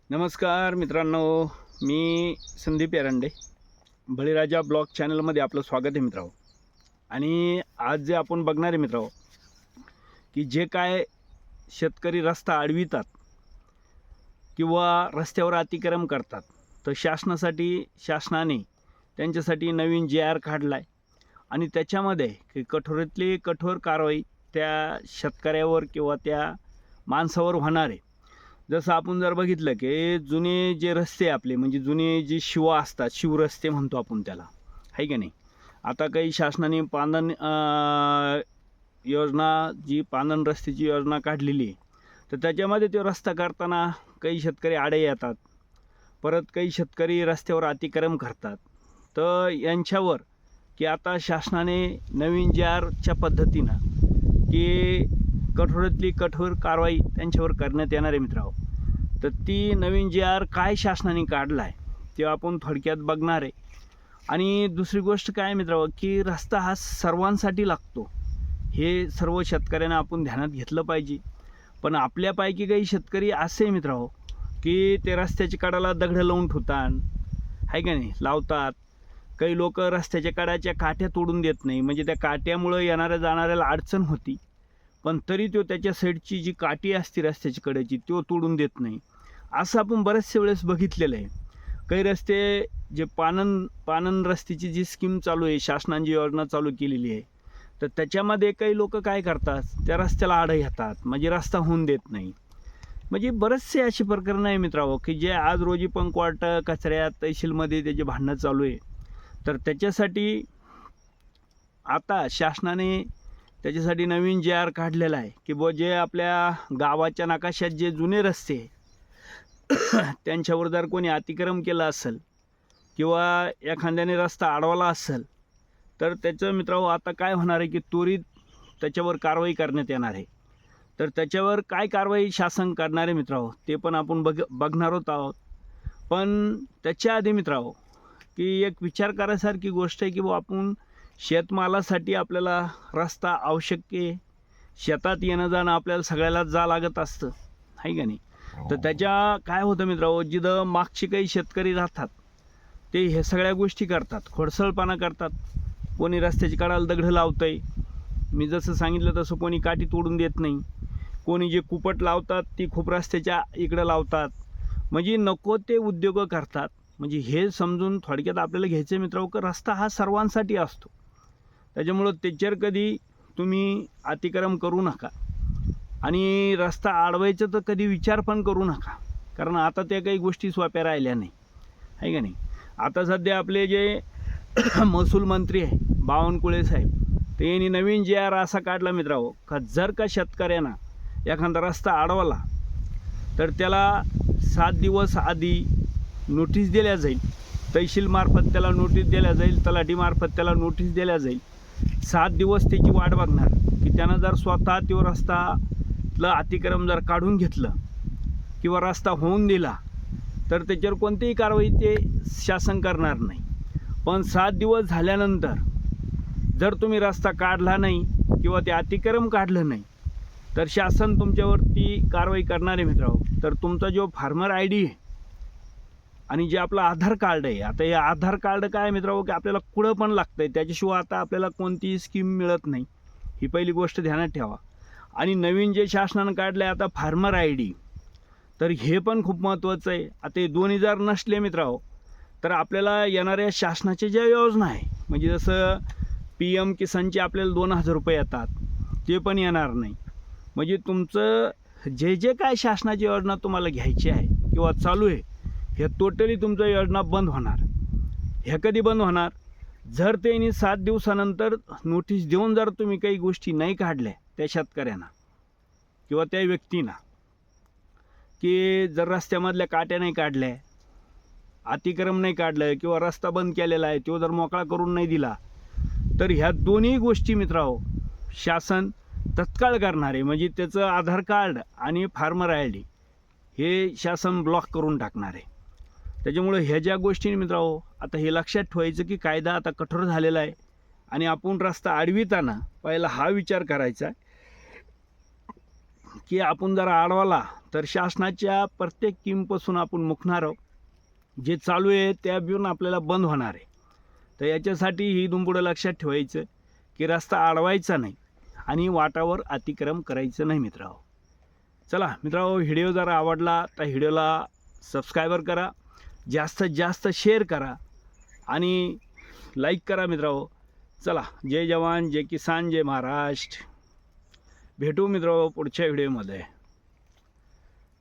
नमस्कार मित्रांनो, मी संदीप एरंडे. बळीराजा ब्लॉग चॅनलमध्ये आपलं स्वागत आहे मित्रांनो. आणि आज जे आपण बघणार आहे मित्रांनो, की जे काय शेतकरी रस्ता अडवितात किंवा रस्त्यावर अतिक्रम करतात, तर शासनाने त्यांच्यासाठी नवीन JR काढला आहे. आणि त्याच्यामध्ये की कठोरातली कठोर कारवाई त्या शेतकऱ्यावर किंवा त्या माणसावर होणार आहे. जसं आपण जर बघितलं की जुने जे रस्ते आपले म्हणजे जुने जे शिवा असतात, शिवरस्ते म्हणतो आपण त्याला, आहे की नाही. आता काही शासनाने योजना, जी पांदन रस्त्याची योजना काढलेली आहे, तर त्याच्यामध्ये तो रस्ता करताना काही शेतकरी आडे येतात, परत काही शेतकरी रस्त्यावर अतिक्रम करतात. तर यांच्यावर की आता शासनाने नवीन JRच्या पद्धतीनं की कठोरातली कठोर कारवाई त्यांच्यावर करण्यात येणार आहे मित्रांनो. तर ती नवीन JR काय शासनाने काढला आहे ते आपण थोडक्यात बघणार आहे. आणि दुसरी गोष्ट काय मित्रांनो, की रस्ता हा सर्वांसाठी लागतो, हे सर्व शेतकऱ्यांना आपण ध्यानात घेतलं पाहिजे. पण आपल्यापैकी काही शेतकरी असे मित्रांनो, की ते रस्त्याच्या कडाला दगडं लावून ठेवतात, आहे का नाही, लावतात. काही लोक रस्त्याच्या कडाच्या काट्या तोडून देत नाही, म्हणजे त्या काट्यामुळं येणाऱ्या जाणाऱ्याला अडचण होती, पण तरी तो त्याच्या साईडची जी काठी असते रस्त्याची कडेची तो तोडून देत नाही. असं आपण बऱ्याचशा वेळेस बघितलेलं आहे. काही रस्ते जे पानन रस्त्याची जी स्कीम चालू आहे, शासनाने जी योजना चालू केलेली आहे, तर त्याच्यामध्ये काही लोक काय करतात, त्या रस्त्याला आडं घेतात, म्हणजे रस्ता होऊन देत नाही. म्हणजे बरेचसे अशी प्रकरणं आहे मित्रांनो, की जे आज रोजी पण कोर्ट कचऱ्यात तहसीलमध्ये त्याचे भांडणं चालू आहे. तर त्याच्यासाठी आता शासनाने त्याच्यासाठी नवीन JR काढलेला आहे, की जे आपल्या गावाच्या नकाशात जे जुने रस्ते त्यांच्यावर जर कोणी अतिक्रम केलं असेल किंवा एखाद्याने रस्ता अडवला असेल, तर त्याचं मित्रांनो आता काय होणार आहे, की त्वरित त्याच्यावर कारवाई करण्यात येणार आहे. तर त्याच्यावर काय कारवाई शासन करणार आहे मित्रांनो, ते पण आपण बघणार आहोत. पण त्याच्या आधी मित्रांनो, की एक विचार करायसारखी गोष्ट आहे, की आपण शेतमालासाठी आपल्याला रस्ता आवश्यक आहे. शेतात येणं जाणं आपल्याला सगळ्यालाच लागत असतं, आहे का नाही. तर त्याच्या काय होतं मित्रांनो, जिथं मागचे काही शेतकरी राहतात ते हे सगळ्या गोष्टी करतात, खोडसळपणा करतात. कोणी रस्त्याची कडाला दगडं लावतंय, मी जसं सांगितलं तसं कोणी काठी तोडून देत नाही. कोणी जे कुपट लावतात ती खूप रस्त्याच्या इकडं लावतात, म्हणजे नको ते उद्योग करतात. म्हणजे हे समजून थोडक्यात आपल्याला घ्यायचं मित्रांनो, की रस्ता हा सर्वांसाठी असतो. त्याच्यामुळं त्याच्यावर कधी तुम्ही अतिक्रम करू नका आणि रस्ता अडवायचं तर कधी विचार पण करू नका, कारण आता त्या काही गोष्टी सोप्या राहिल्या नाही, आहे का नाही. आता सध्या आपले जे महसूल मंत्री आहे बावनकुळे साहेब, ते यांनी नवीन JR असा काढला मित्रांनो, का जर का शेतकऱ्यांना एखादा रस्ता अडवला तर त्याला 7 दिवस आधी नोटीस दिल्या जाईल. तहसीलमार्फत त्याला नोटीस दिल्या जाईल, तलाठीमार्फत त्याला नोटीस दिल्या जाईल. 7 दिवस त्याची वाट बघणार, की त्यानं जर स्वतः तो रस्ताला अतिक्रम जर काढून घेतलं किंवा रस्ता होऊन दिला तर त्याच्यावर कोणतीही कारवाई ते शासन करणार नाही. पण 7 दिवस झाल्यानंतर जर तुम्ही रस्ता काढला नाही किंवा ते अतिक्रम काढलं नाही, तर शासन तुमच्यावरती कारवाई करणार आहे मित्रांनो. तर तुमचा जो फार्मर ID आहे आणि जे आपलं आधार कार्ड आहे, आता हे आधार कार्ड काय मित्रांनो, की आपल्याला कुठं पण लागतं आहे, त्याच्याशिवाय आता आपल्याला कोणतीही स्कीम मिळत नाही, ही पहिली गोष्ट ध्यानात ठेवा. आणि नवीन जे शासनानं काढलं आहे आता फार्मर ID, तर हे पण खूप महत्त्वाचं आहे. आता हे दोन्ही जर नसले मित्रांनो, तर आपल्याला येणाऱ्या शासनाच्या ज्या योजना आहे, म्हणजे जसं PM किसानचे आपल्याला 2,000 रुपये येतात, ते पण येणार नाही. म्हणजे तुमचं जे जे काय शासनाची योजना तुम्हाला घ्यायची आहे किंवा चालू आहे, हे टोटली तुमचं योजना बंद होणार. हे कधी बंद होणार, जर त्यांनी 7 दिवसानंतर नोटीस देऊन जर तुम्ही काही गोष्टी नाही काढल्या त्या शेतकऱ्यांना किंवा त्या व्यक्तींना, की जर रस्त्यामधल्या काट्या नाही काढल्या, अतिक्रम नाही काढलं किंवा रस्ता बंद केलेला आहे तो जर मोकळा करून नाही दिला, तर ह्या दोन्ही गोष्टी मित्रांनो शासन तत्काळ करणार आहे. म्हणजे त्याचं आधार कार्ड आणि फार्मर ID हे शासन ब्लॉक करून टाकणार आहे. त्याच्यामुळे ह्या ज्या गोष्टी मित्रांनो, आता हे लक्षात ठेवायचं, की कायदा आता कठोर झालेला आहे आणि आपण रस्ता अडविताना पहिला हा विचार करायचा, की आपण जर अडवला तर शासनाच्या प्रत्येक स्कीमपासून आपण मुकणार आहोत. जे चालू आहे त्या बिन आपल्याला बंद होणार आहे. तर याच्यासाठी ही इथून लक्षात ठेवायचं की रस्ता अडवायचा नाही आणि वाटावर अतिक्रम करायचं नाही मित्रांनो. चला मित्रांनो, व्हिडिओ जर आवडला तर व्हिडिओला सबस्क्राईबर करा, जास्तीत जास्त शेअर करा आणि लाईक करा मित्रांनो. चला, जय जवान, जय किसान, जय महाराष्ट्र. भेटू मित्रांनो पुढच्या व्हिडिओमध्ये.